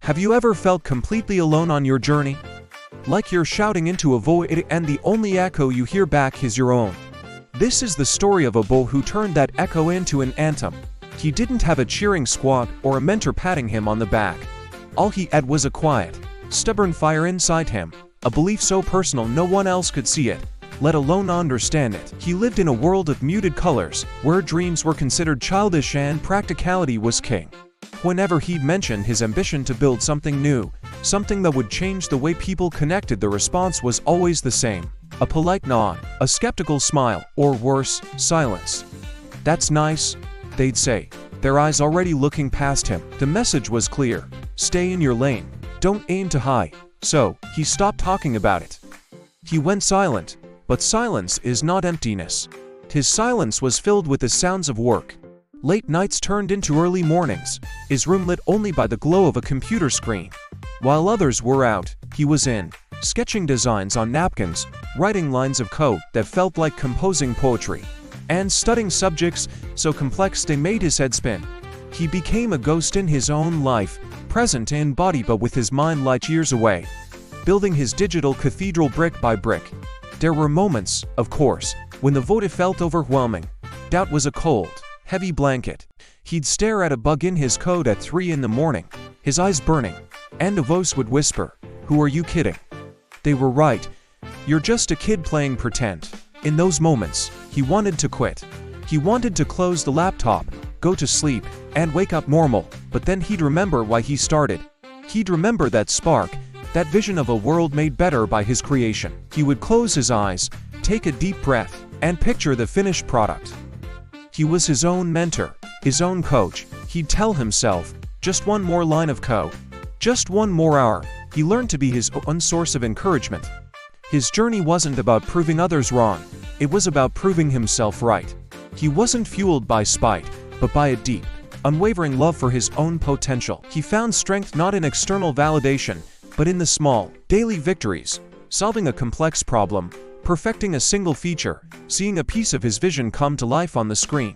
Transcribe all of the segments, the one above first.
Have you ever felt completely alone on your journey? Like you're shouting into a void and the only echo you hear back is your own. This is the story of a boy who turned that echo into an anthem. He didn't have a cheering squad or a mentor patting him on the back. All he had was a quiet, stubborn fire inside him, a belief so personal no one else could see it, let alone understand it. He lived in a world of muted colors, where dreams were considered childish and practicality was king. Whenever he mentioned his ambition to build something new, something that would change the way people connected, the response was always the same: a polite nod, a skeptical smile, or worse, silence. "That's nice," they'd say, their eyes already looking past him. The message was clear: stay in your lane, don't aim too high. So, he stopped talking about it. He went silent, but silence is not emptiness. His silence was filled with the sounds of work. Late nights turned into early mornings, his room lit only by the glow of a computer screen. While others were out, he was in, sketching designs on napkins, writing lines of code that felt like composing poetry, and studying subjects so complex they made his head spin. He became a ghost in his own life, present in body but with his mind light years away, building his digital cathedral brick by brick. There were moments, of course, when the void felt overwhelming. Doubt was a cold, heavy blanket. He'd stare at a bug in his code at 3 in the morning, his eyes burning, and a voice would whisper, "Who are you kidding?" They were right. You're just a kid playing pretend. In those moments, he wanted to quit. He wanted to close the laptop, go to sleep, and wake up normal, but then he'd remember why he started. He'd remember that spark, that vision of a world made better by his creation. He would close his eyes, take a deep breath, and picture the finished product. He was his own mentor, his own coach. He'd tell himself, just one more line of code, just one more hour. He learned to be his own source of encouragement. His journey wasn't about proving others wrong, it was about proving himself right. He wasn't fueled by spite, but by a deep, unwavering love for his own potential. He found strength not in external validation, but in the small, daily victories: solving a complex problem, perfecting a single feature, seeing a piece of his vision come to life on the screen.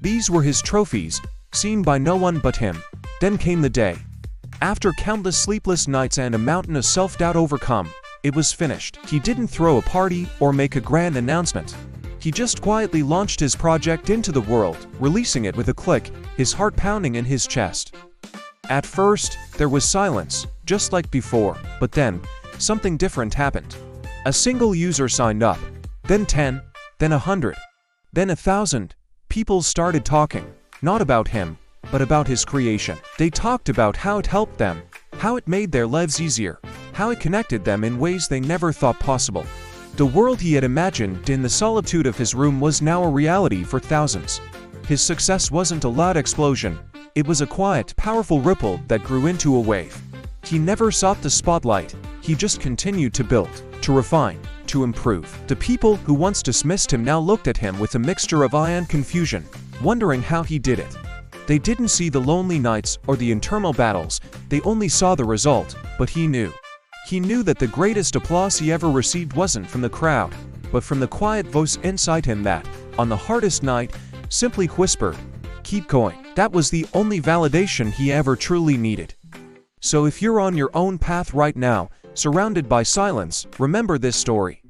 These were his trophies, seen by no one but him. Then came the day. After countless sleepless nights and a mountain of self-doubt overcome, it was finished. He didn't throw a party or make a grand announcement. He just quietly launched his project into the world, releasing it with a click, his heart pounding in his chest. At first, there was silence, just like before, but then, something different happened. A single user signed up, then 10, then 100, then 1,000. People started talking, not about him, but about his creation. They talked about how it helped them, how it made their lives easier, how it connected them in ways they never thought possible. The world he had imagined in the solitude of his room was now a reality for thousands. His success wasn't a loud explosion, it was a quiet, powerful ripple that grew into a wave. He never sought the spotlight, he just continued to build, to refine, to improve. The people who once dismissed him now looked at him with a mixture of awe and confusion, wondering how he did it. They didn't see the lonely nights or the internal battles, they only saw the result, but he knew. He knew that the greatest applause he ever received wasn't from the crowd, but from the quiet voice inside him that, on the hardest night, simply whispered, "Keep going." That was the only validation he ever truly needed. So if you're on your own path right now, surrounded by silence, remember this story.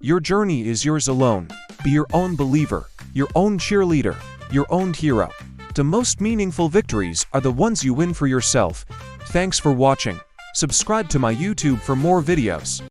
Your journey is yours alone. Be your own believer, your own cheerleader, your own hero. The most meaningful victories are the ones you win for yourself. Thanks for watching. Subscribe to my YouTube for more videos.